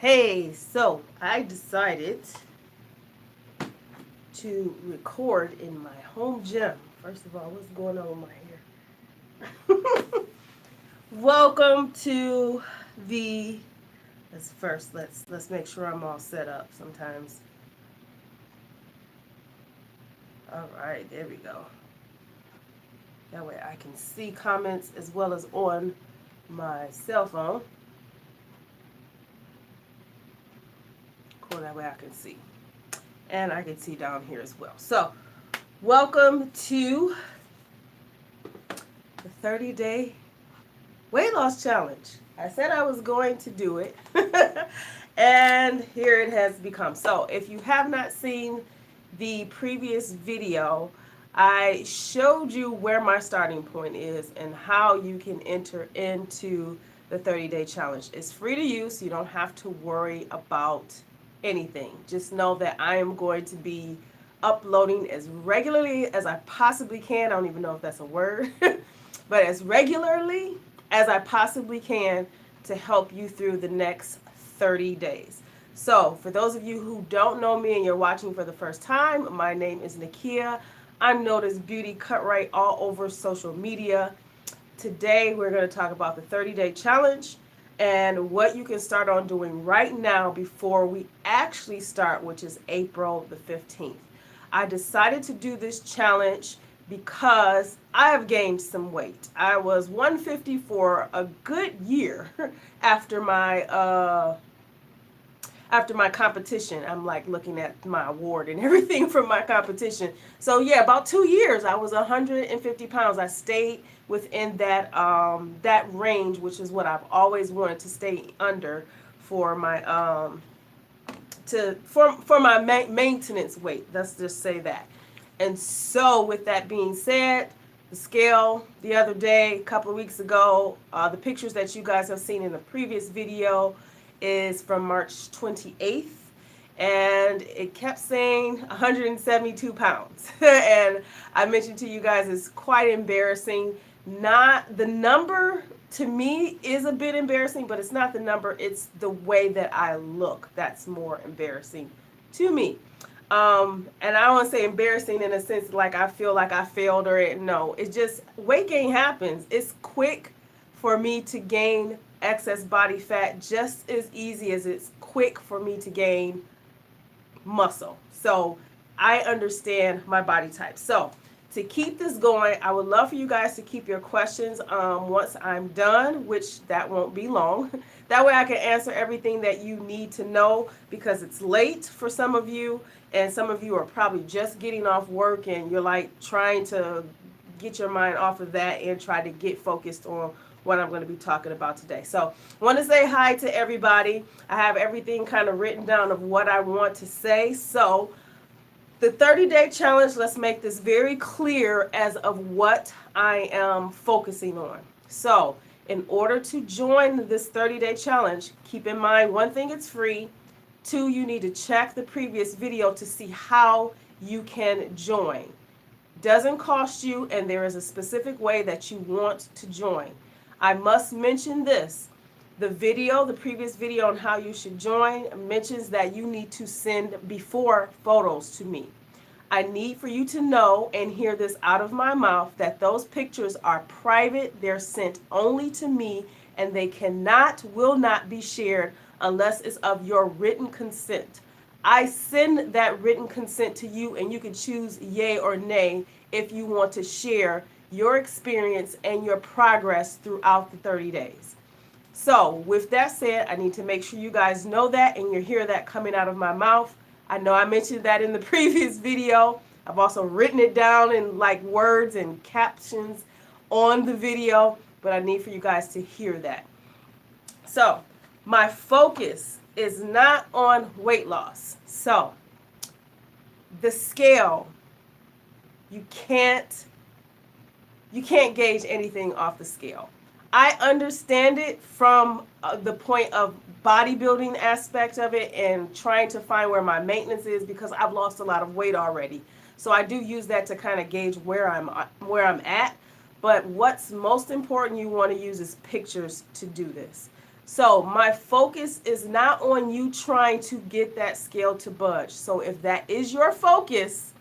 Hey, so I decided to record in my home gym. First of all, what's going on with my hair? Welcome to the let's make sure I'm all set up sometimes. All right, there we go. That way I can see comments as well as on my cell phone. Cool, that way I can see. And I can see down here as well. So, welcome to the 30-day weight loss challenge. I said I was going to do it. And here it has become. So, if you have not seen the previous video, I showed you where my starting point is and how you can enter into the 30-day challenge. It's free to use. You don't have to worry about anything. Just know that I am going to be uploading as regularly as I possibly can. I don't even know if that's a word, but as regularly as I possibly can to help you through the next 30 days. So, for those of you who don't know me and you're watching for the first time, my name is Nakia. I'm known as Beauty Cutright all over social media. Today, we're going to talk about the 30-day challenge and what you can start on doing right now before we actually start, which is April the 15th. I decided to do this challenge because I have gained some weight. I was 150 for a good year after my competition. I'm like looking at my award and everything from my competition. So yeah, about 2 years I was 150 pounds. I stayed within that that range, which is what I've always wanted to stay under for my for my maintenance weight. Let's just say that. And so with that being said, the scale the other day, a couple of weeks ago, the pictures that you guys have seen in the previous video is from March 28th, and it kept saying 172 pounds. And I mentioned to you guys it's quite embarrassing. Not the number to me is a bit embarrassing, but it's not the number, it's the way that I look that's more embarrassing to me. And I don't want to say embarrassing in a sense like I feel like I failed or it. No, it's just weight gain happens. It's quick for me to gain excess body fat just as easy as it's quick for me to gain muscle. So I understand my body type. So to keep this going, I would love for you guys to keep your questions once I'm done, which that won't be long. That way I can answer everything that you need to know, because it's late for some of you and some of you are probably just getting off work and you're like trying to get your mind off of that and try to get focused on what I'm going to be talking about today. So I want to say hi to everybody. I have everything kind of written down of what I want to say. So the 30-day challenge, let's make this very clear as of what I am focusing on. So in order to join this 30-day challenge, keep in mind, one thing, it's free. Two, you need to check the previous video to see how you can join. Doesn't cost you, and there is a specific way that you want to join. I must mention this. The previous video on how you should join mentions that you need to send before photos to me. I need for you to know and hear this out of my mouth that those pictures are private. They're sent only to me, and they will not be shared unless it's of your written consent. I send that written consent to you, and you can choose yay or nay if you want to share your experience and your progress throughout the 30 days. So with that said, I need to make sure you guys know that and you hear that coming out of my mouth. I know I mentioned that in the previous video. I've also written it down in like words and captions on the video, but I need for you guys to hear that. So my focus is not on weight loss. So the scale, you can't gauge anything off the scale. I understand it from the point of bodybuilding aspect of it and trying to find where my maintenance is, because I've lost a lot of weight already. So I do use that to kind of gauge where I'm at. But what's most important, you want to use is pictures to do this. So my focus is not on you trying to get that scale to budge. So if that is your focus,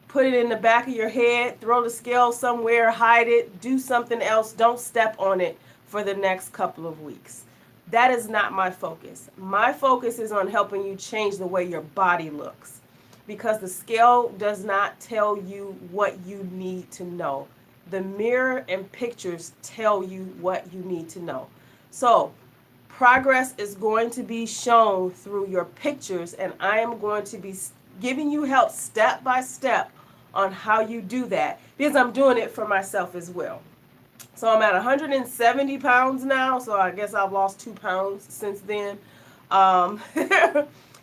put it in the back of your head, throw the scale somewhere, hide it, do something else. Don't step on it for the next couple of weeks. That is not my focus. My focus is on helping you change the way your body looks, because the scale does not tell you what you need to know. The mirror and pictures tell you what you need to know. So progress is going to be shown through your pictures, and I am going to be giving you help step by step on how you do that, because I'm doing it for myself as well. So I'm at 170 pounds now, so I guess I've lost 2 pounds since then. Um,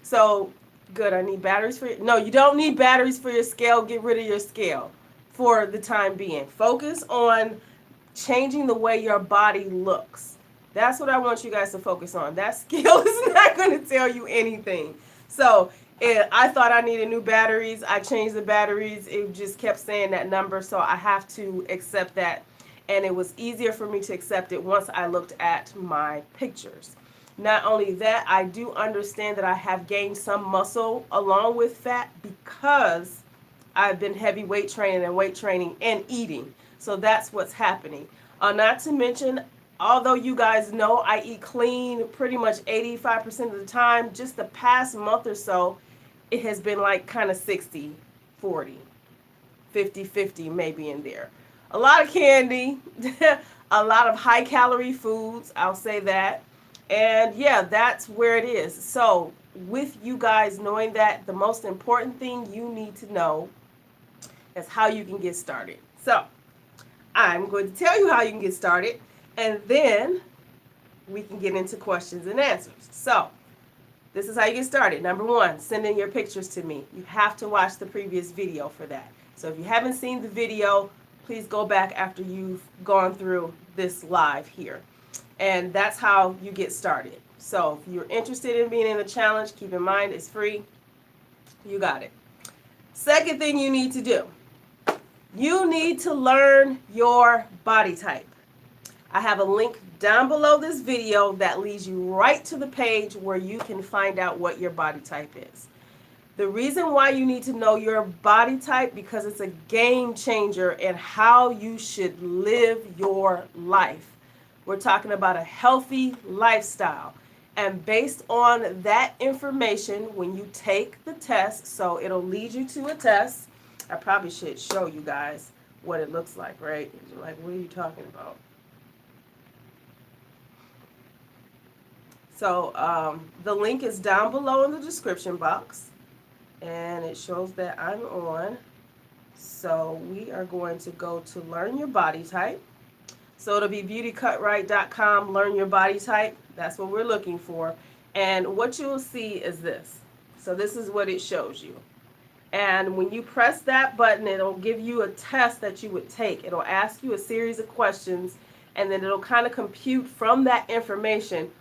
so good. I need batteries for it. No, you don't need batteries for your scale. Get rid of your scale for the time being. Focus on changing the way your body looks. That's what I want you guys to focus on. That scale is not going to tell you anything. So I thought I needed new batteries. I changed the batteries. It just kept saying that number, so I have to accept that. And it was easier for me to accept it once I looked at my pictures. Not only that, I do understand that I have gained some muscle along with fat because I've been heavy weight training and eating. So that's what's happening. Not to mention, although you guys know I eat clean pretty much 85% of the time, just the past month or so, it has been like kind of 60, 40, 50, 50 maybe in there. A lot of candy, a lot of high calorie foods, I'll say that. And yeah, that's where it is. So with you guys knowing that, the most important thing you need to know is how you can get started. So I'm going to tell you how you can get started, and then we can get into questions and answers. So this is how you get started. Number one, send in your pictures to me. You have to watch the previous video for that. So if you haven't seen the video, please go back after you've gone through this live here. And that's how you get started. So if you're interested in being in the challenge, keep in mind it's free. You got it. Second thing you need to do, you need to learn your body type. I have a link down below this video that leads you right to the page where you can find out what your body type is. The reason why you need to know your body type, because it's a game changer in how you should live your life. We're talking about a healthy lifestyle. And based on that information, when you take the test, so it'll lead you to a test. I probably should show you guys what it looks like, right? You're like, what are you talking about? So the link is down below in the description box. And it shows that I'm on. So we are going to go to learn your body type. So it'll be beautycutright.com, learn your body type. That's what we're looking for. And what you'll see is this. So this is what it shows you. And when you press that button, it'll give you a test that you would take. It'll ask you a series of questions, and then it'll kind of compute from that information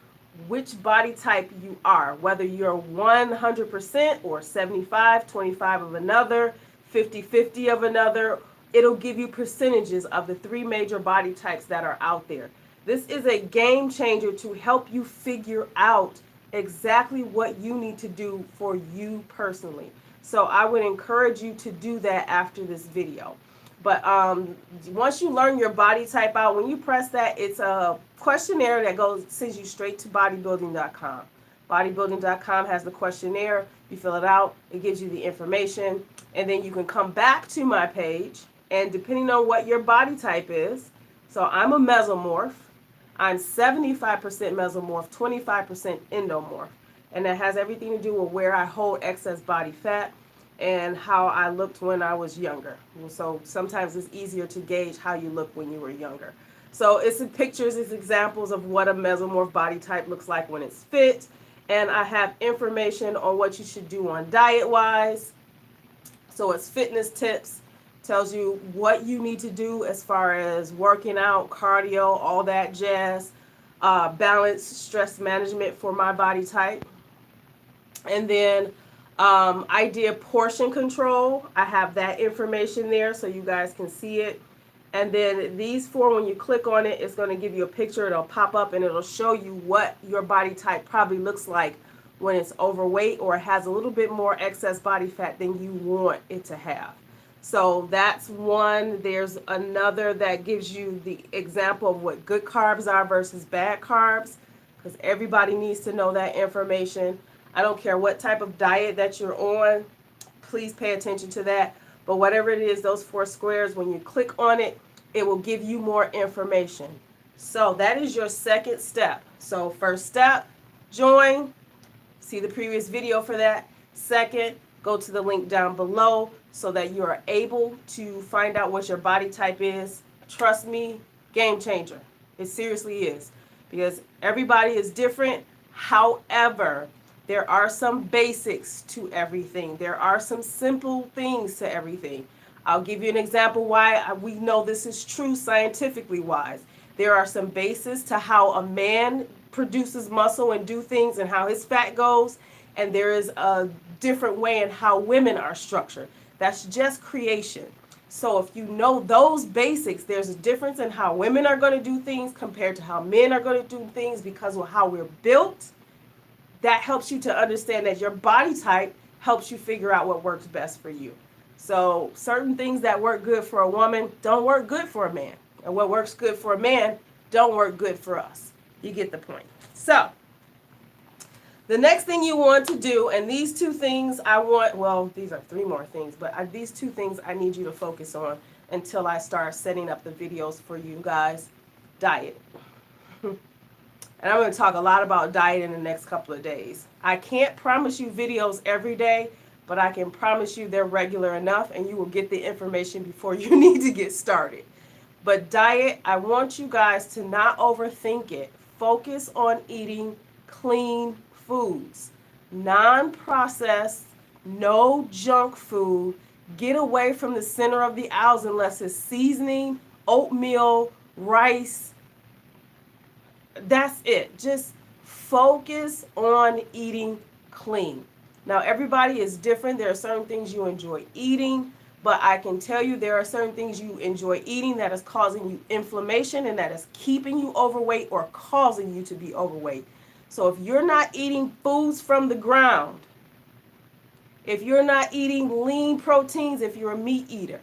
which body type you are, whether you're 100% or 75, 25 of another, 50-50 of another. It'll give you percentages of the 3 major body types that are out there. This is a game changer to help you figure out exactly what you need to do for you personally. So I would encourage you to do that after this video. But once you learn your body type out, when you press that, it's a questionnaire that sends you straight to bodybuilding.com. Bodybuilding.com has the questionnaire. You fill it out. It gives you the information. And then you can come back to my page. And depending on what your body type is, so I'm a mesomorph. I'm 75% mesomorph, 25% endomorph. And that has everything to do with where I hold excess body fat and how I looked when I was younger. So sometimes it's easier to gauge how you look when you were younger. So it's pictures, it's examples of what a mesomorph body type looks like when it's fit. And I have information on what you should do on diet-wise. So it's fitness tips, tells you what you need to do as far as working out, cardio, all that jazz, balance, stress management for my body type. And then idea portion control. I have that information there so you guys can see it. And then these 4, when you click on it, it's going to give you a picture. It'll pop up and it'll show you what your body type probably looks like when it's overweight or has a little bit more excess body fat than you want it to have. So that's one. There's another that gives you the example of what good carbs are versus bad carbs, because everybody needs to know that information. I don't care what type of diet that you're on, please pay attention to that. But whatever it is, those 4 squares, when you click on it, it will give you more information. So that is your second step. So first step, join. See the previous video for that. Second, go to the link down below so that you are able to find out what your body type is. Trust me, game changer. It seriously is, because everybody is different. However, there are some basics to everything. There are some simple things to everything. I'll give you an example why we know this is true scientifically wise. There are some bases to how a man produces muscle and do things and how his fat goes. And there is a different way in how women are structured. That's just creation. So if you know those basics, there's a difference in how women are going to do things compared to how men are going to do things because of how we're built. That helps you to understand that your body type helps you figure out what works best for you. So certain things that work good for a woman don't work good for a man. And what works good for a man don't work good for us. You get the point. So the next thing you want to do, and these 2 things I want, well, these are 3 more things, but these 2 things I need you to focus on until I start setting up the videos for you guys. Diet. And I'm going to talk a lot about diet in the next couple of days. I can't promise you videos every day, but I can promise you they're regular enough and you will get the information before you need to get started. But diet, I want you guys to not overthink it. Focus on eating clean foods, non-processed, no junk food. Get away from the center of the aisles unless it's seasoning, oatmeal, rice. That's it. Just focus on eating clean. Now, everybody is different. There are certain things you enjoy eating, but I can tell you there are certain things you enjoy eating that is causing you inflammation and that is keeping you overweight or causing you to be overweight. So if you're not eating foods from the ground, if you're not eating lean proteins, if you're a meat eater,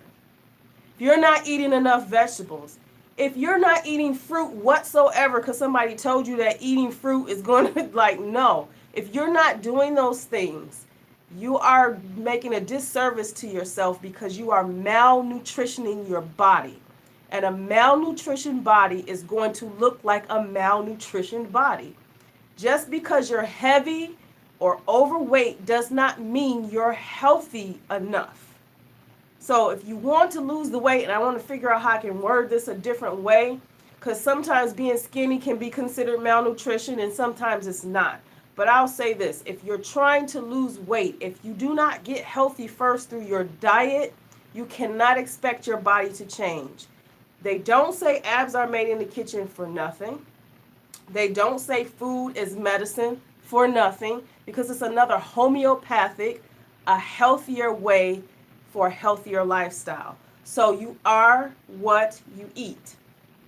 if you're not eating enough vegetables, if you're not eating fruit whatsoever because somebody told you that eating fruit is going to, like, no. If you're not doing those things, you are making a disservice to yourself because you are malnutritioning your body. And a malnutritioned body is going to look like a malnutritioned body. Just because you're heavy or overweight does not mean you're healthy enough. So if you want to lose the weight, and I want to figure out how I can word this a different way, because sometimes being skinny can be considered malnutrition and sometimes it's not. But I'll say this, if you're trying to lose weight, if you do not get healthy first through your diet, you cannot expect your body to change. They don't say abs are made in the kitchen for nothing. They don't say food is medicine for nothing, because it's another homeopathic, a healthier way for a healthier lifestyle. So you are what you eat.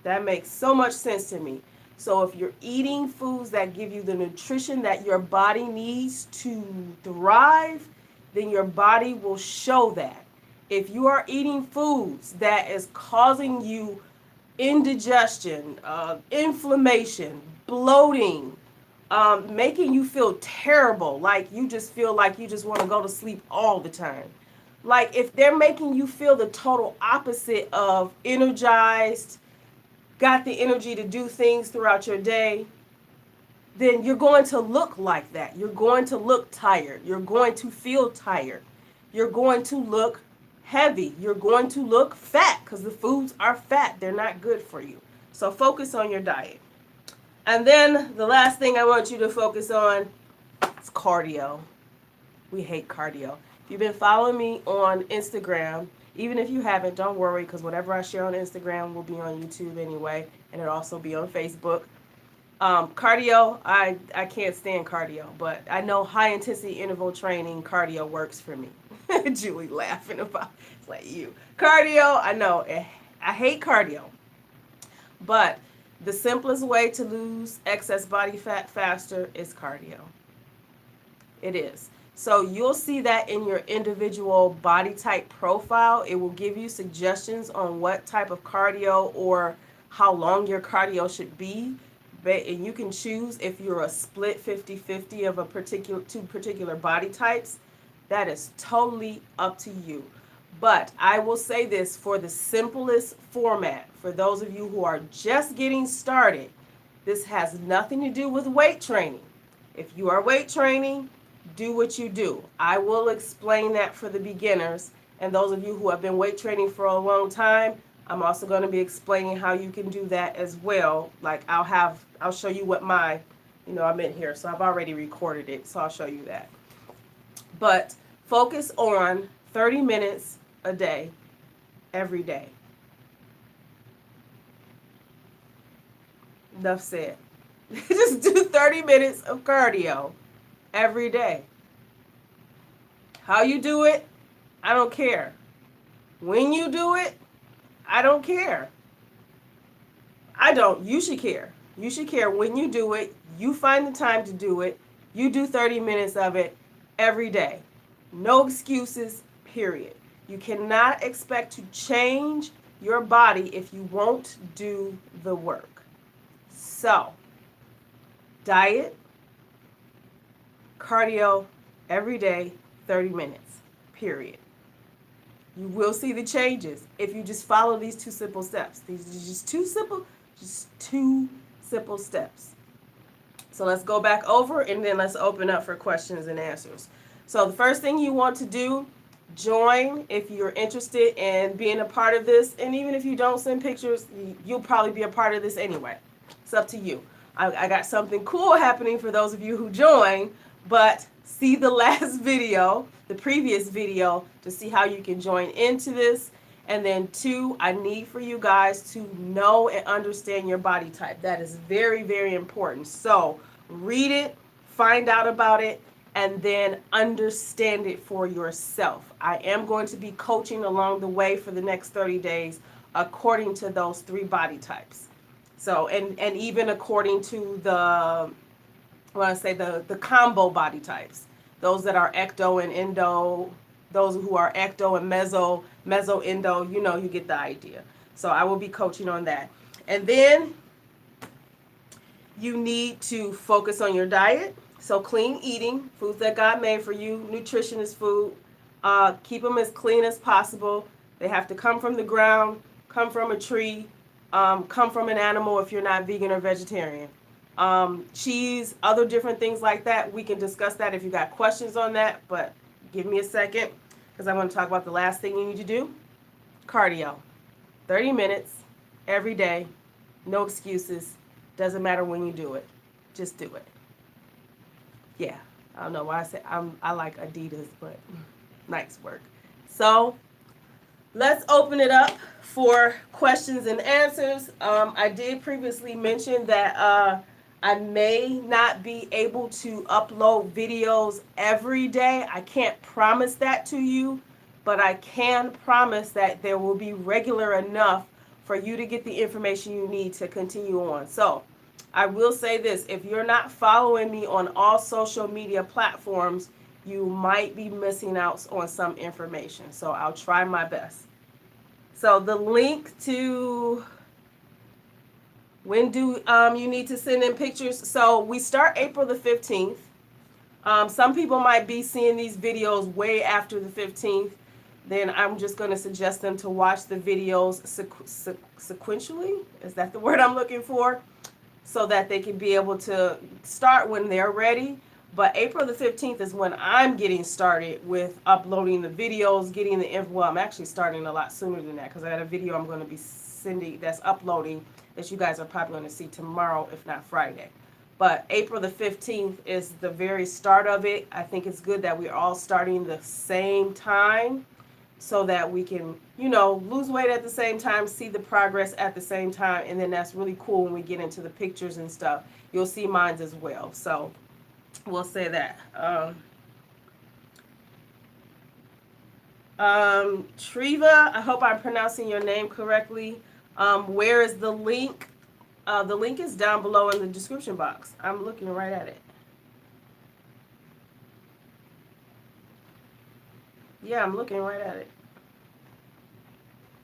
That makes so much sense to me. So if you're eating foods that give you the nutrition that your body needs to thrive, then your body will show that. If you are eating foods that is causing you indigestion, inflammation, bloating, making you feel terrible, like you just feel like you just want to go to sleep all the time. Like if they're making you feel the total opposite of energized, got the energy to do things throughout your day, then you're going to look like that. You're going to look tired. You're going to feel tired. You're going to look heavy. You're going to look fat because the foods are fat. They're not good for you. So focus on your diet. And then the last thing I want you to focus on is cardio. We hate cardio. If you've been following me on Instagram, even if you haven't, don't worry, because whatever I share on Instagram will be on YouTube anyway, and it'll also be on Facebook. Cardio, I can't stand cardio, but I know high intensity interval training cardio works for me. Julie laughing about it's like you. Cardio, I know. I hate cardio, but the simplest way to lose excess body fat faster is cardio. It is. So you'll see that in your individual body type profile. It will give you suggestions on what type of cardio or how long your cardio should be. And you can choose if you're a split 50-50 of a particular two particular body types. That is totally up to you. But I will say this, for the simplest format, for those of you who are just getting started, this has nothing to do with weight training. If you are weight training, do what you do. I will explain that for the beginners, and those of you who have been weight training for a long time, I'm also going to be explaining how you can do that as well. Like I'll show you what I'm in here, so I've already recorded it, so I'll show you that. But focus on 30 minutes a day, every day. Enough said. Just do 30 minutes of cardio every day. How you do it, I don't care. When you do it, I don't care. You should care. You should care when you do it. You find the time to do it. You do 30 minutes of it every day. No excuses, period. You cannot expect to change your body if you won't do the work. So, diet, cardio, every day, 30 minutes, period. You will see the changes if you just follow these two simple steps. These are just two simple steps. So let's go back over and then let's open up for questions and answers. So the first thing you want to do, join if you're interested in being a part of this. And even if you don't send pictures, you'll probably be a part of this anyway. It's up to you. I got something cool happening for those of you who join, but see the last video, the previous video, to see how you can join into this. And then 2, I need for you guys to know and understand your body type. That is very, very important. So read it, find out about it, and then understand it for yourself. I am going to be coaching along the way for the next 30 days according to those 3 body types. So, and even according to the combo body types, those that are ecto and endo, those who are ecto and meso endo, you get the idea. So I will be coaching on that. And then you need to focus on your diet. So clean eating, foods that God made for you, nutritionist food, keep them as clean as possible. They have to come from the ground, come from a tree, come from an animal if you're not vegan or vegetarian. Cheese, other different things like that. We can discuss that if you got questions on that, but give me a second because I'm going to talk about the last thing you need to do. Cardio. 30 minutes every day. No excuses. Doesn't matter when you do it. Just do it. Yeah. I don't know why I said I like Adidas, but nice work. So let's open it up for questions and answers. I did previously mention that I may not be able to upload videos every day. I can't promise that to you, but I can promise that there will be regular enough for you to get the information you need to continue on. So I will say this, if you're not following me on all social media platforms, you might be missing out on some information. So I'll try my best. So the link to when do you need to send in pictures. So we start April the 15th. Some people might be seeing these videos way after the 15th. Then I'm just going to suggest them to watch the videos sequentially. Is that the word I'm looking for? So that they can be able to start when they're ready. But April the 15th is when I'm getting started with uploading the videos, getting the info. Well, I'm actually starting a lot sooner than that because I got a video I'm going to be sending that's uploading that you guys are probably going to see tomorrow, if not Friday. But April the 15th is the very start of it. I think it's good that we're all starting the same time so that we can, lose weight at the same time, see the progress at the same time. And then that's really cool when we get into the pictures and stuff. You'll see mine as well. So we'll say that. Triva, I hope I'm pronouncing your name correctly. Where is the link? The link is down below in the description box. I'm looking right at it. Yeah, I'm looking right at it.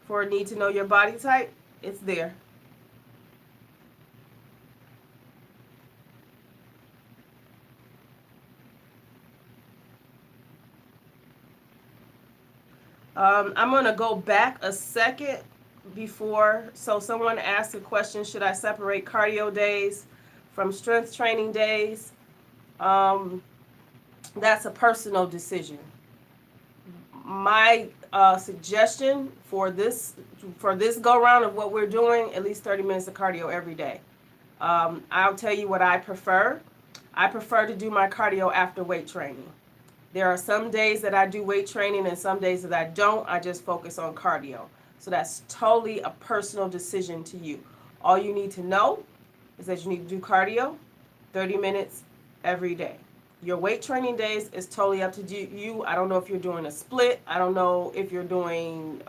For need to know your body type, it's there. I'm going to go back a second before. So someone asked a question, should I separate cardio days from strength training days? That's a personal decision. My suggestion for this go round of what we're doing, at least 30 minutes of cardio every day. I'll tell you what I prefer. I prefer to do my cardio after weight training. There are some days that I do weight training and some days that I don't. I just focus on cardio. So that's totally a personal decision to you. All you need to know is that you need to do cardio 30 minutes every day. Your weight training days is totally up to you. I don't know if you're doing a split. I don't know if you're doing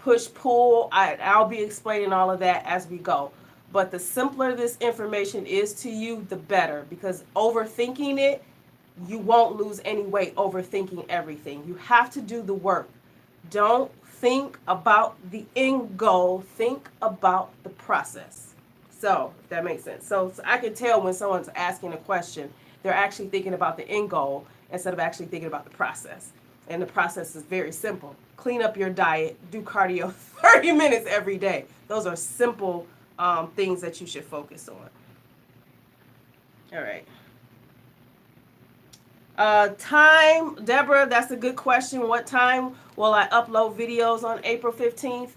push-pull. I'll be explaining all of that as we go. But the simpler this information is to you, the better. Because overthinking it, you won't lose any weight overthinking everything. You have to do the work. Don't think about the end goal. Think about the process. So, if that makes sense. So I can tell when someone's asking a question, they're actually thinking about the end goal instead of actually thinking about the process. And the process is very simple. Clean up your diet, do cardio 30 minutes every day. Those are simple things that you should focus on. All right. Time, Deborah, that's a good question. What time will I upload videos on April 15th?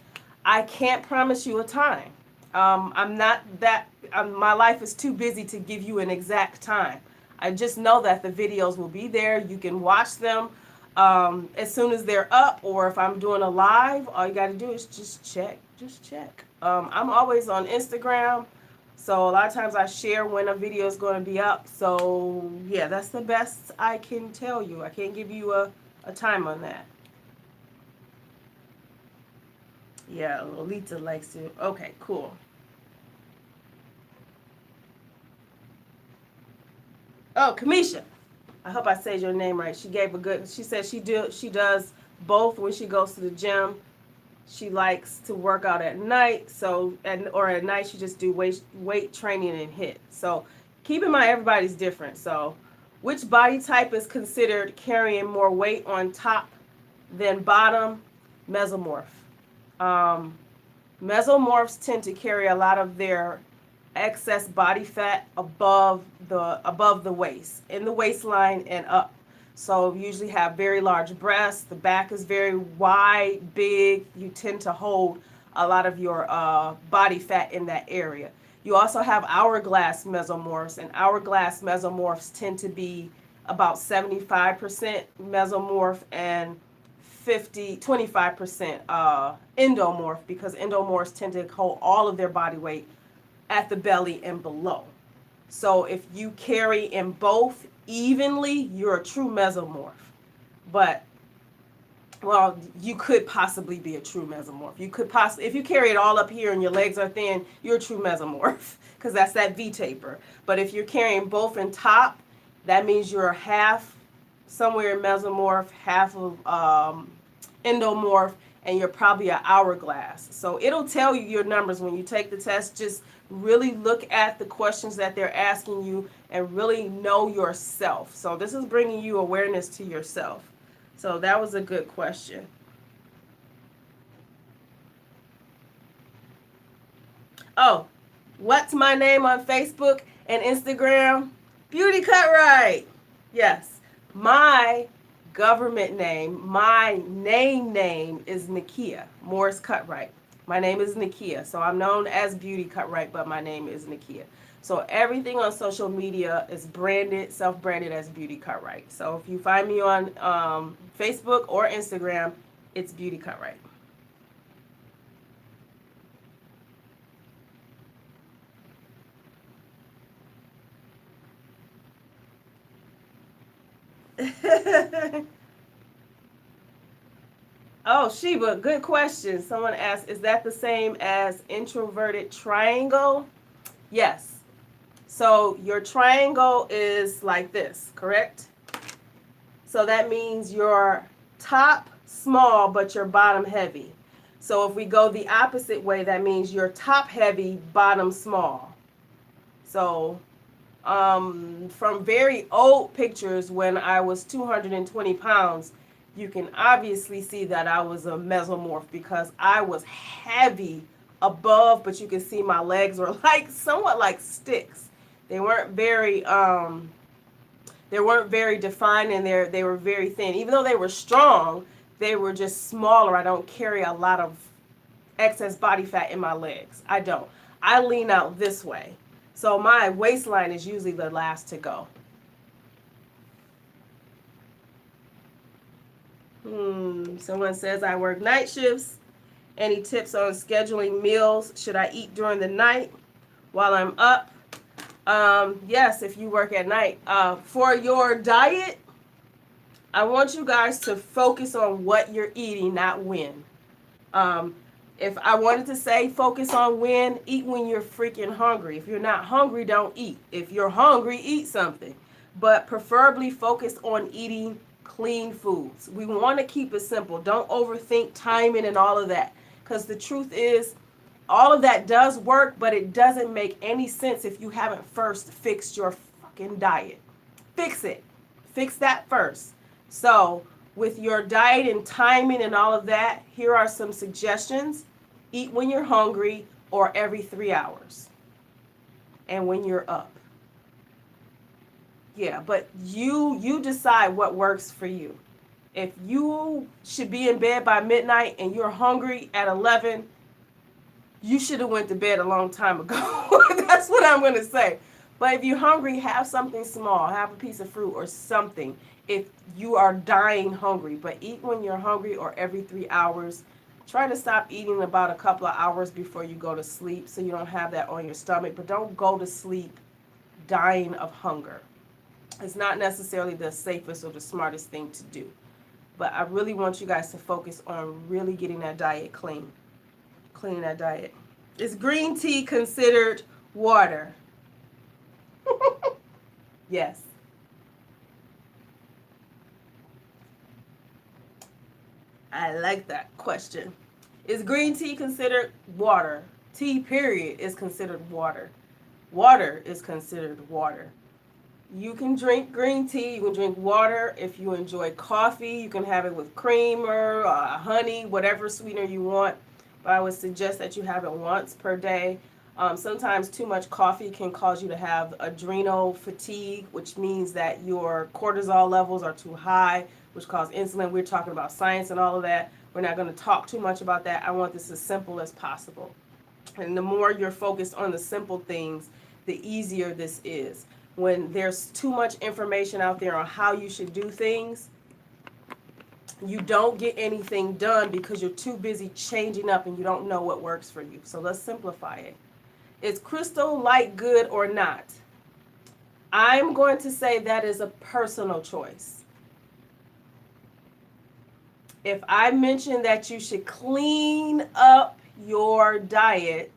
I can't promise you a time. I'm not that, my life is too busy to give you an exact time. I just know that the videos will be there. You can watch them as soon as they're up, or if I'm doing a live, all you got to do is just check. I'm always on Instagram. So a lot of times I share when a video is going to be up. So yeah, that's the best I can tell you. I can't give you a time on that. Yeah, Lolita likes to. Okay, cool. Oh, Kamisha. I hope I said your name right. She gave a good. She said she does both when she goes to the gym. She likes to work out at night, or at night she just do weight training and HIIT. So keep in mind everybody's different. So which body type is considered carrying more weight on top than bottom? Mesomorph. Mesomorphs tend to carry a lot of their excess body fat above the waist, in the waistline and up. So you usually have very large breasts. The back is very wide, big. You tend to hold a lot of your body fat in that area. You also have hourglass mesomorphs, and hourglass mesomorphs tend to be about 75% mesomorph and 25% endomorph, because endomorphs tend to hold all of their body weight at the belly and below. So if you carry in both evenly, you're a true mesomorph. But, well, you could possibly be a true mesomorph. You could possibly, if you carry it all up here and your legs are thin, you're a true mesomorph, because that's that V taper. But if you're carrying both in top, that means you're half somewhere in mesomorph, half of endomorph, and you're probably an hourglass. So it'll tell you your numbers when you take the test. Just really look at the questions that they're asking you and really know yourself. So this is bringing you awareness to yourself. So that was a good question. Oh, what's my name on Facebook and Instagram? Beautycutright. Yes. My government name, my name is Nakia Morris Cutright. My name is Nakia, so I'm known as Beautycutright, but my name is Nakia. So everything on social media is branded, self-branded as Beautycutright. So if you find me on Facebook or Instagram, it's Beautycutright. Oh, Sheba, good question. Someone asked, is that the same as introverted triangle? Yes. So your triangle is like this, correct? So that means your top small, but your bottom heavy. So if we go the opposite way, that means your top heavy, bottom small. So from very old pictures when I was 220 pounds, you can obviously see that I was a mesomorph because I was heavy above, but you can see my legs were like somewhat like sticks. They weren't very defined, and they were very thin. Even though they were strong, they were just smaller. I don't carry a lot of excess body fat in my legs. I don't. I lean out this way. So my waistline is usually the last to go. Someone says I work night shifts. Any tips on scheduling meals? Should I eat during the night while I'm up? Yes, if you work at night. For your diet, I want you guys to focus on what you're eating, not when. If I wanted to say focus on when, eat when you're freaking hungry. If you're not hungry, don't eat. If you're hungry, eat something. But preferably focus on eating clean foods. We want to keep it simple. Don't overthink timing and all of that. Because the truth is, all of that does work, but it doesn't make any sense if you haven't first fixed your fucking diet. Fix it. Fix that first. So with your diet and timing and all of that, here are some suggestions. Eat when you're hungry or every 3 hours. And when you're up. Yeah, but you decide what works for you. If you should be in bed by midnight and you're hungry at 11, you should have went to bed a long time ago. That's what I'm going to say. But if you're hungry, have something small. Have a piece of fruit or something if you are dying hungry. But eat when you're hungry or every 3 hours. Try to stop eating about a couple of hours before you go to sleep so you don't have that on your stomach. But don't go to sleep dying of hunger. It's not necessarily the safest or the smartest thing to do. But I really want you guys to focus on really getting that diet clean. Cleaning that diet. Is green tea considered water? Yes. I like that question. Is green tea considered water? Tea, period, is considered water. Water is considered water. You can drink green tea. You can drink water. If you enjoy coffee, you can have it with cream or honey, whatever sweetener you want. But I would suggest that you have it once per day. Sometimes too much coffee can cause you to have adrenal fatigue, which means that your cortisol levels are too high, which cause insulin. We're talking about science and all of that. We're not going to talk too much about that. I want this as simple as possible. And the more you're focused on the simple things, the easier this is. When there's too much information out there on how you should do things, you don't get anything done because you're too busy changing up and you don't know what works for you. So let's simplify it. Is crystal light good or not? I'm going to say that is a personal choice. If I mention that you should clean up your diet,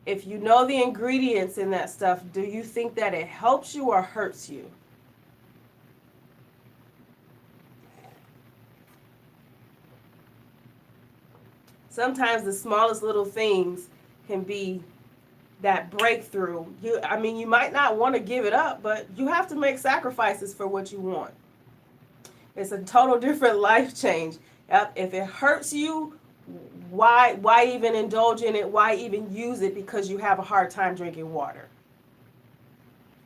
if you know the ingredients in that stuff, do you think that it helps you or hurts you? Sometimes the smallest little things can be that breakthrough. You might not want to give it up, but you have to make sacrifices for what you want. It's a total different life change. If it hurts you, why even indulge in it? Why even use it? Because you have a hard time drinking water.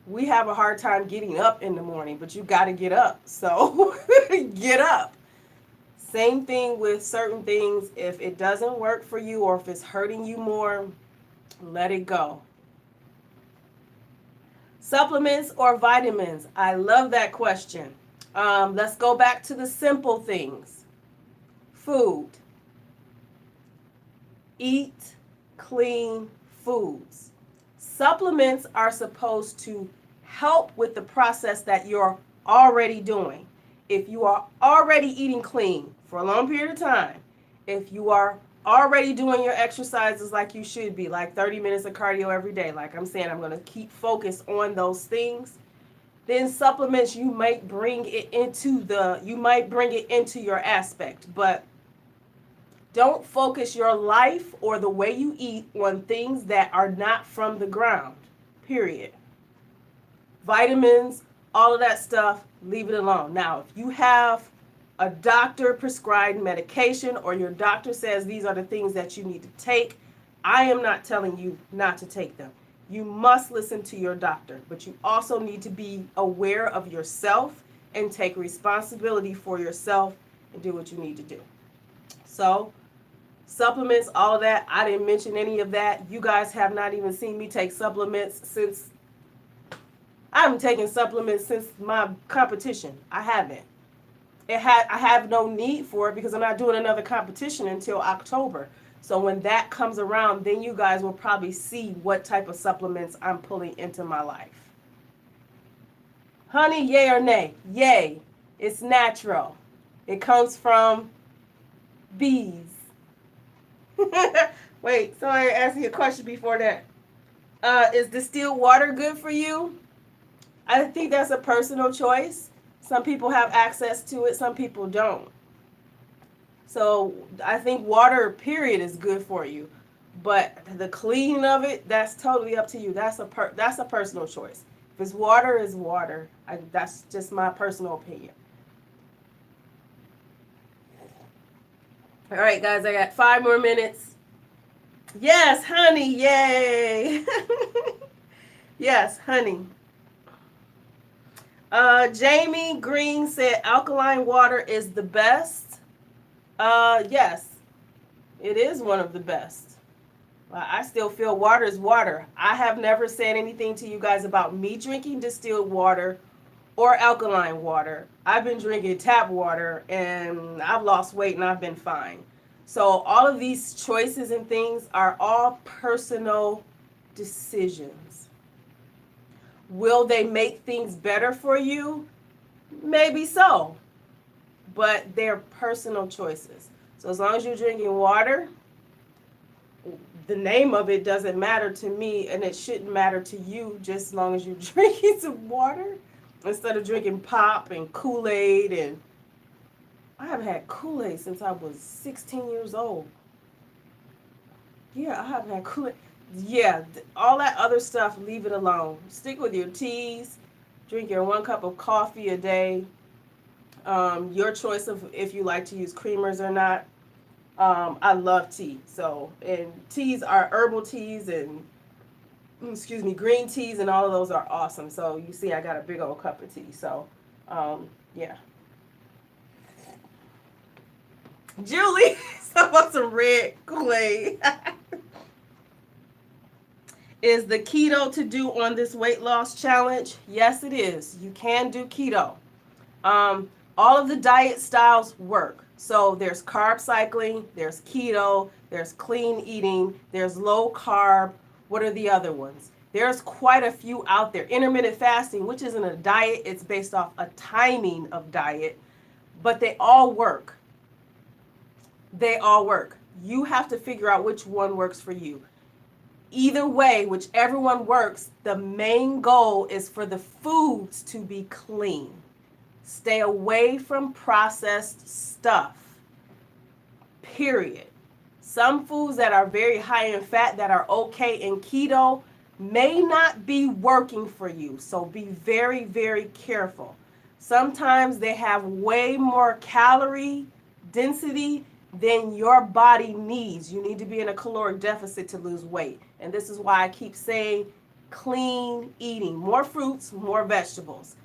We have a hard time getting up in the morning, but you got to get up. So get up. Same thing with certain things. If it doesn't work for you or if it's hurting you more, let it go. Supplements or vitamins? I love that question. Let's go back to the simple things. Food. Eat clean foods. Supplements are supposed to help with the process that you're already doing. If you are already eating clean for a long period of time If you are already doing your exercises like you should be, like 30 minutes of cardio every day, like I'm saying, I'm going to keep focused on those things. Then supplements, you might bring it into your aspect, but don't focus your life or the way you eat on things that are not from the ground. Period. Vitamins, all of that stuff, leave it alone. Now, if you have a doctor prescribed medication or your doctor says these are the things that you need to take, I am not telling you not to take them. You must listen to your doctor, but you also need to be aware of yourself and take responsibility for yourself and do what you need to do. So, supplements, all of that, I didn't mention any of that. You guys have not even seen me take supplements since, I haven't taken supplements since my competition. I haven't. I have no need for it because I'm not doing another competition until October. So when that comes around, then you guys will probably see what type of supplements I'm pulling into my life. Honey, yay or nay? Yay. It's natural. It comes from bees. Wait, somebody asked me a question before that. Is distilled water good for you? I think that's a personal choice. Some people have access to it, some people don't. So I think water, period, is good for you. But the cleaning of it, that's totally up to you. That's a personal choice. If it's water, it's water. That's just my personal opinion. All right, guys, I got 5 more minutes. Yes, honey, yay. Yes, honey. Jamie Green said alkaline water is the best. Yes, it is one of the best. I still feel water is water. I have never said anything to you guys about me drinking distilled water or alkaline water. I've been drinking tap water and I've lost weight and I've been fine. So all of these choices and things are all personal decisions. Will they make things better for you? Maybe so. But they're personal choices. So as long as you're drinking water, the name of it doesn't matter to me, and it shouldn't matter to you just as long as you're drinking some water instead of drinking pop and Kool-Aid. And I haven't had Kool-Aid since I was 16 years old. Yeah, I haven't had Kool-Aid. Yeah, all that other stuff, leave it alone. Stick with your teas. Drink your 1 cup of coffee a day. Your choice of if you like to use creamers or not. I love tea. So, and teas are herbal teas and, green teas, and all of those are awesome. So you see I got a big old cup of tea. So, yeah. Julie, how about some red Kool-Aid? Is the keto to do on this weight loss challenge? Yes, it is. You can do keto. All of the diet styles work. So there's carb cycling, there's keto, there's clean eating, there's low carb. What are the other ones? There's quite a few out there. Intermittent fasting, which isn't a diet, it's based off a timing of diet, but they all work. They all work. You have to figure out which one works for you. Either way, whichever one works, the main goal is for the foods to be clean. Stay away from processed stuff. Period. Some foods that are very high in fat that are okay in keto may not be working for you. So be very, very careful. Sometimes they have way more calorie density than your body needs. You need to be in a caloric deficit to lose weight. And this is why I keep saying clean eating. More fruits, more vegetables.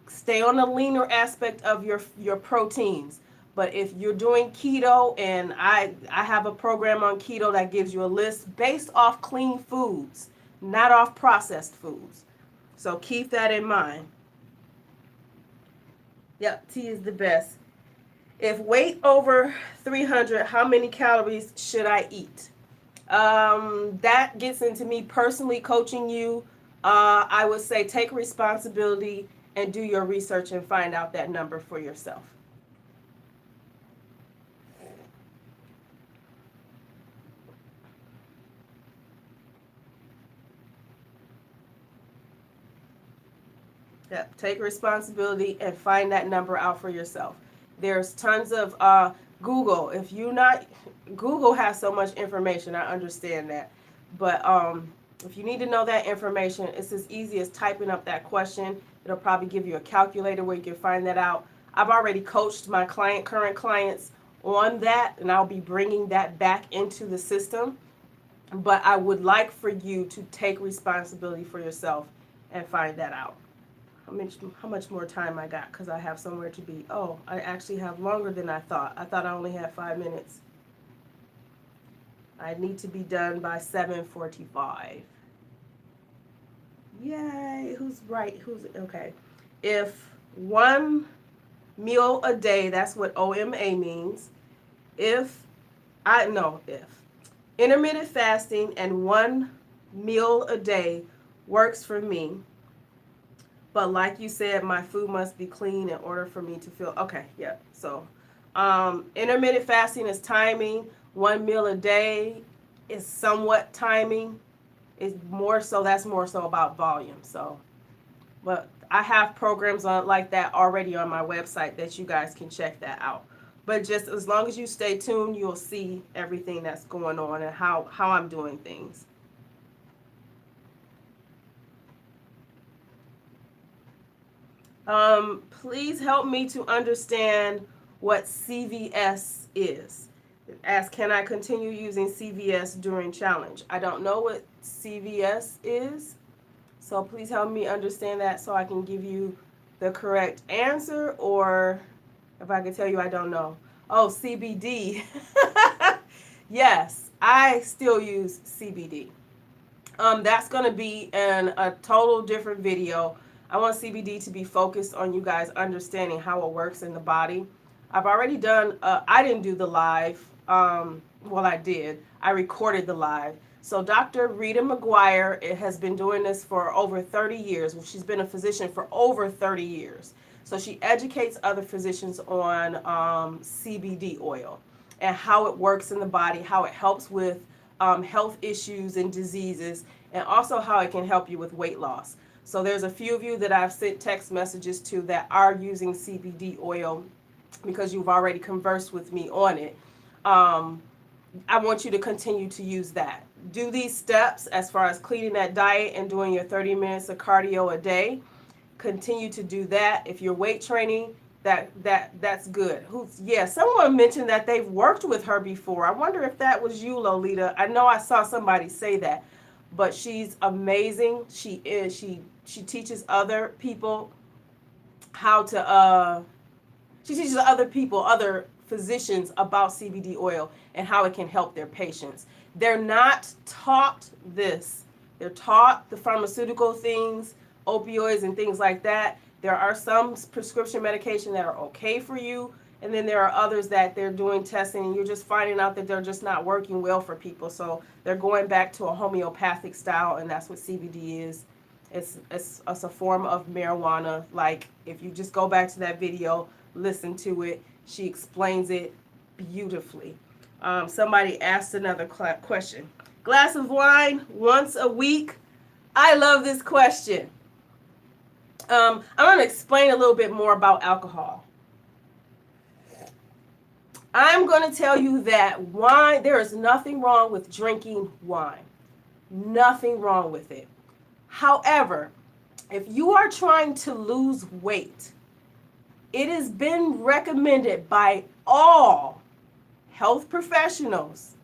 Stay on the leaner aspect of your proteins. But if you're doing keto, and I have a program on keto that gives you a list based off clean foods, not off processed foods. So keep that in mind. Yep, tea is the best. If weight over 300, how many calories should I eat? That gets into me personally coaching you. I would say take responsibility and do your research and find out that number for yourself. Yep. Take responsibility and find that number out for yourself. There's tons of Google. If you not Google has so much information. I understand that, but if you need to know that information, it's as easy as typing up that question. It'll probably give you a calculator where you can find that out. I've already coached my current clients on that, and I'll be bringing that back into the system. But I would like for you to take responsibility for yourself and find that out. How much more time I got, because I have somewhere to be. Oh, I actually have longer than I thought. I thought I only had 5 minutes. I need to be done by 7:45. Yay, who's right? Who's okay? If one meal a day, that's what OMA means. If intermittent fasting and one meal a day works for me. But like you said, my food must be clean in order for me to feel okay. Yeah. So intermittent fasting is timing. One meal a day is somewhat timing. It's more so, that's more so about volume. So, but I have programs on like that already on my website that you guys can check that out. But just as long as you stay tuned, you'll see everything that's going on and how I'm doing things. Please help me to understand what CVS is. Ask, can I continue using CVS during challenge? I don't know what CVS is, so please help me understand that so I can give you the correct answer, or if I can tell you I don't know. Oh, CBD. Yes, I still use CBD. That's going to be in a total different video. I want CBD to be focused on you guys understanding how it works in the body. I've already done, I didn't do the live. Well, I did. I recorded the live. So Dr. Rita McGuire has been doing this for over 30 years. Well, she's been a physician for over 30 years. So she educates other physicians on CBD oil and how it works in the body, how it helps with health issues and diseases, and also how it can help you with weight loss. So there's a few of you that I've sent text messages to that are using CBD oil because you've already conversed with me on it. I want you to continue to use that. Do these steps as far as cleaning that diet and doing your 30 minutes of cardio a day. Continue to do that. If you're weight training, that's good. Someone mentioned that they've worked with her before. I wonder if that was you, Lolita. I know I saw somebody say that, but she's amazing. She teaches other people how to she teaches other physicians about CBD oil and how it can help their patients. They're not taught this. They're taught the pharmaceutical things, opioids and things like that. There are some prescription medication that are okay for you, and then there are others that they're doing testing and you're just finding out that they're just not working well for people. So they're going back to a homeopathic style, and that's what CBD is. It's a form of marijuana. Like, if you just go back to that video, listen to it, she explains it beautifully. Somebody asked another question. Glass of wine once a week? I love this question. I'm going to explain a little bit more about alcohol. I'm going to tell you that wine, there is nothing wrong with drinking wine. Nothing wrong with it. However, if you are trying to lose weight, it has been recommended by all health professionals,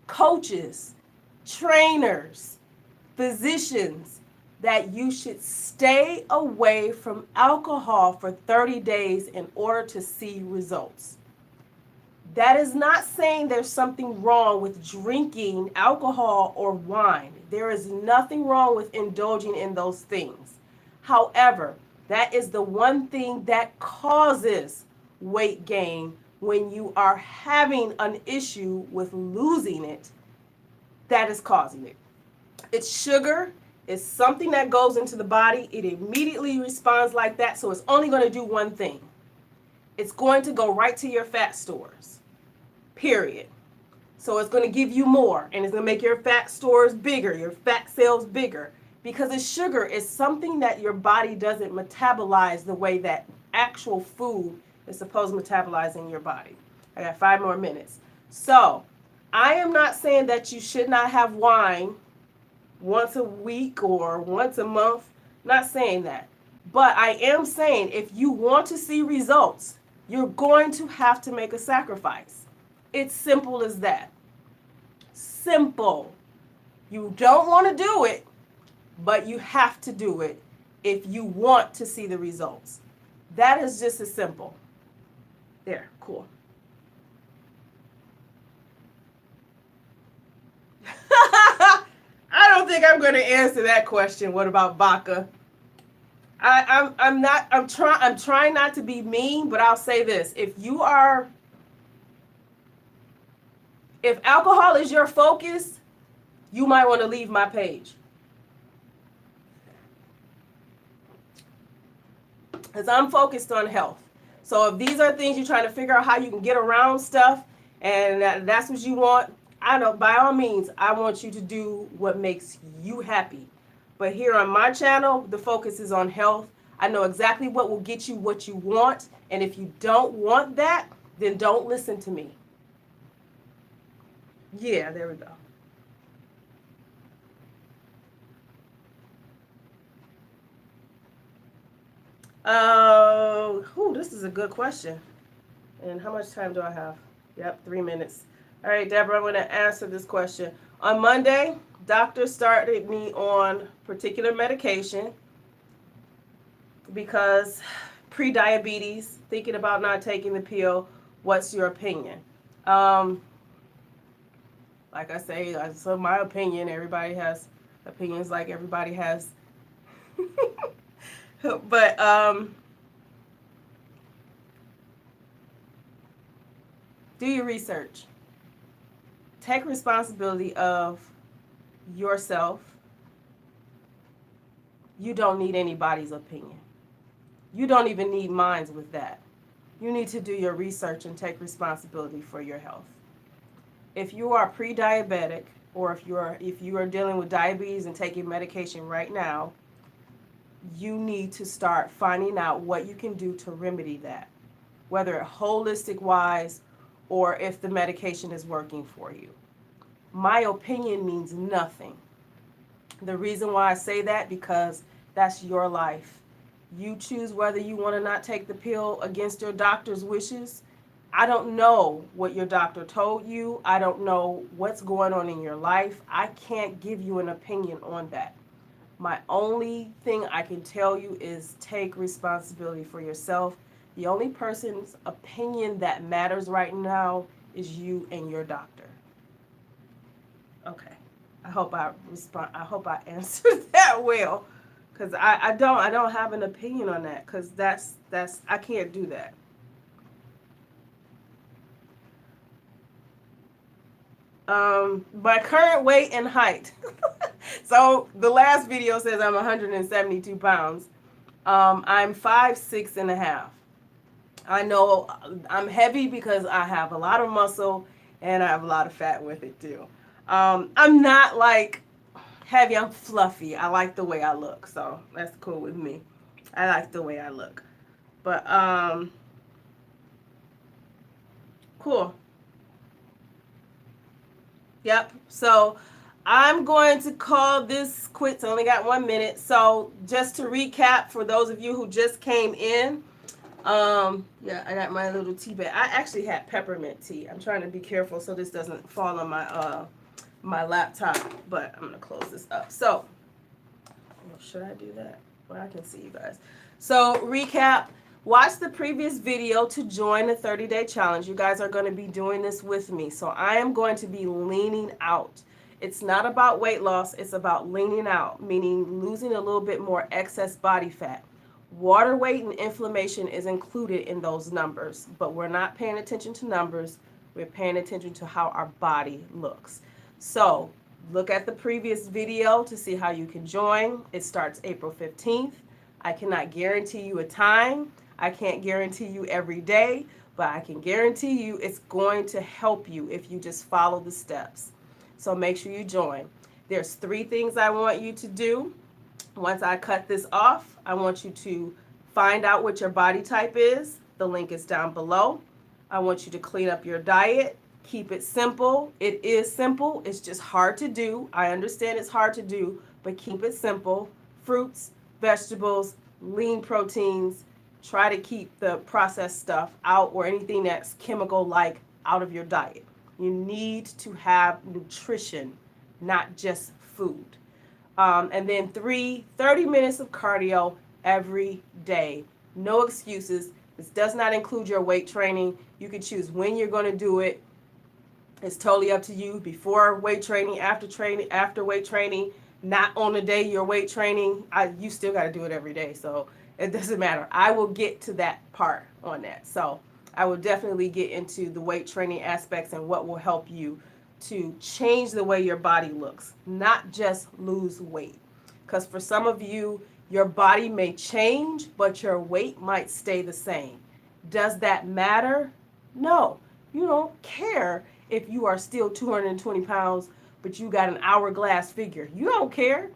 coaches, trainers, physicians, that you should stay away from alcohol for 30 days in order to see results. That is not saying there's something wrong with drinking alcohol or wine. There is nothing wrong with indulging in those things. However, that is the one thing that causes weight gain when you are having an issue with losing it. That is causing it. It's sugar. It's something that goes into the body. It immediately responds like that. So it's only going to do one thing. It's going to go right to your fat stores. Period. So it's going to give you more, and it's going to make your fat stores bigger, your fat cells bigger. because it's sugar. It's something that your body doesn't metabolize the way that actual food is supposed to metabolize in your body. I got 5 more minutes. So I am not saying that you should not have wine once a week or once a month. Not saying that. But I am saying if you want to see results, you're going to have to make a sacrifice. It's simple as that. Simple. You don't want to do it, but you have to do it if you want to see the results. That is just as simple. There, cool. I don't think I'm going to answer that question. What about vodka? I'm trying not to be mean, but I'll say this. If alcohol is your focus, you might want to leave my page. Because I'm focused on health. So if these are things you're trying to figure out how you can get around stuff, and that's what you want, I know, by all means, I want you to do what makes you happy. But here on my channel, the focus is on health. I know exactly what will get you what you want. And if you don't want that, then don't listen to me. Yeah, there we go. This is a good question. And how much time do I have? Yep, 3 minutes. All right, Deborah, I'm going to answer this question. On Monday, doctor started me on particular medication because pre-diabetes, thinking about not taking the pill. What's your opinion? Like I say, so my opinion, everybody has opinions like everybody has. But do your research. Take responsibility of yourself. You don't need anybody's opinion. You don't even need mine with that. You need to do your research and take responsibility for your health. If you are pre-diabetic, or if you are dealing with diabetes and taking medication right now, you need to start finding out what you can do to remedy that, whether holistic wise or if the medication is working for you. My opinion means nothing. The reason why I say that, because that's your life. You choose whether you want to not take the pill against your doctor's wishes. I don't know what your doctor told you. I don't know what's going on in your life. I can't give you an opinion on that. My only thing I can tell you is take responsibility for yourself. The only person's opinion that matters right now is you and your doctor. Okay. I hope I answered that well, because I don't have an opinion on that, because that's I can't do that. My current weight and height. So the last video says I'm 172 pounds. I'm 5'6.5". I know I'm heavy because I have a lot of muscle and I have a lot of fat with it too. I'm not like heavy, I'm fluffy. I like the way I look, so that's cool with me. I like the way I look. But cool. Yep. So I'm going to call this quits. I only got 1 minute. So just to recap, for those of you who just came in, yeah, I got my little tea bag. I actually had peppermint tea. I'm trying to be careful so this doesn't fall on my my laptop, but I'm gonna close this up. So, should I do that? Well, I can see you guys. So recap. Watch the previous video to join the 30-day challenge. You guys are going to be doing this with me. So I am going to be leaning out. It's not about weight loss. It's about leaning out, meaning losing a little bit more excess body fat. Water weight and inflammation is included in those numbers, but we're not paying attention to numbers. We're paying attention to how our body looks. So look at the previous video to see how you can join. It starts April 15th. I cannot guarantee you a time. I can't guarantee you every day, but I can guarantee you it's going to help you if you just follow the steps. So make sure you join. There's 3 things I want you to do. Once I cut this off, I want you to find out what your body type is. The link is down below. I want you to clean up your diet. Keep it simple. It is simple. It's just hard to do. I understand it's hard to do, but keep it simple. Fruits, vegetables, lean proteins. Try to keep the processed stuff out or anything that's chemical-like out of your diet. You need to have nutrition, not just food. And then 30 minutes of cardio every day. No excuses. This does not include your weight training. You can choose when you're going to do it. It's totally up to you. Before weight training, after weight training, not on the day you're weight training. You still got to do it every day, so it doesn't matter. I will get to that part on that. So I will definitely get into the weight training aspects and what will help you to change the way your body looks, not just lose weight. Because for some of you, your body may change, but your weight might stay the same. Does that matter? No. You don't care if you are still 220 pounds, but you got an hourglass figure. You don't care.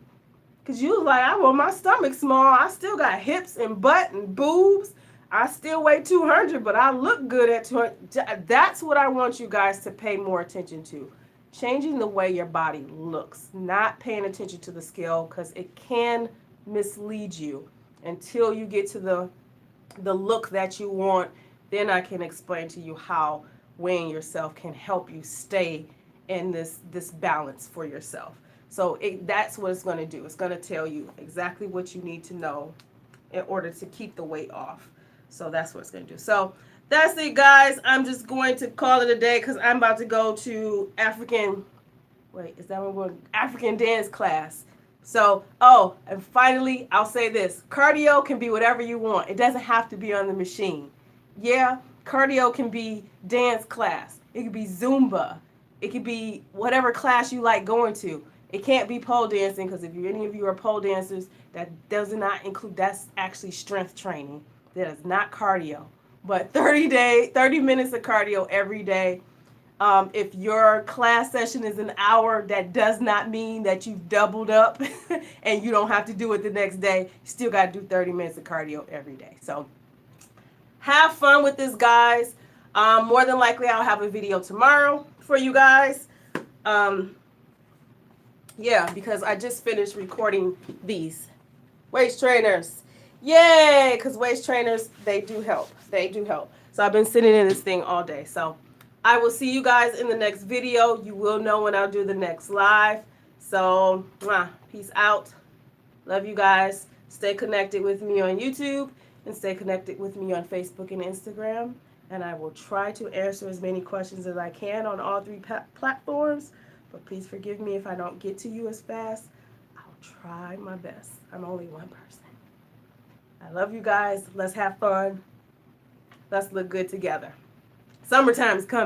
Because you like, I want my stomach small. I still got hips and butt and boobs. I still weigh 200, but I look good at 200. That's what I want you guys to pay more attention to. Changing the way your body looks, not paying attention to the scale, because it can mislead you until you get to the look that you want. Then I can explain to you how weighing yourself can help you stay in this balance for yourself. So that's what it's going to do. It's going to tell you exactly what you need to know in order to keep the weight off. So that's what it's going to do. So that's it, guys. I'm just going to call it a day because I'm about to go to African dance class. So, and finally, I'll say this. Cardio can be whatever you want. It doesn't have to be on the machine. Yeah, cardio can be dance class. It could be Zumba. It could be whatever class you like going to. It can't be pole dancing because if any of you are pole dancers, that does not include, that's actually strength training. That is not cardio. But 30 minutes of cardio every day. If your class session is an hour, that does not mean that you've doubled up and you don't have to do it the next day. You still got to do 30 minutes of cardio every day. So have fun with this, guys. More than likely, I'll have a video tomorrow for you guys. Yeah, because I just finished recording these. Waist trainers. Yay! Because waist trainers, they do help. They do help. So I've been sitting in this thing all day. So I will see you guys in the next video. You will know when I'll do the next live. So, peace out. Love you guys. Stay connected with me on YouTube and stay connected with me on Facebook and Instagram. And I will try to answer as many questions as I can on all 3 platforms. But please forgive me if I don't get to you as fast. I'll try my best. I'm only one person. I love you guys. Let's have fun. Let's look good together. Summertime's coming.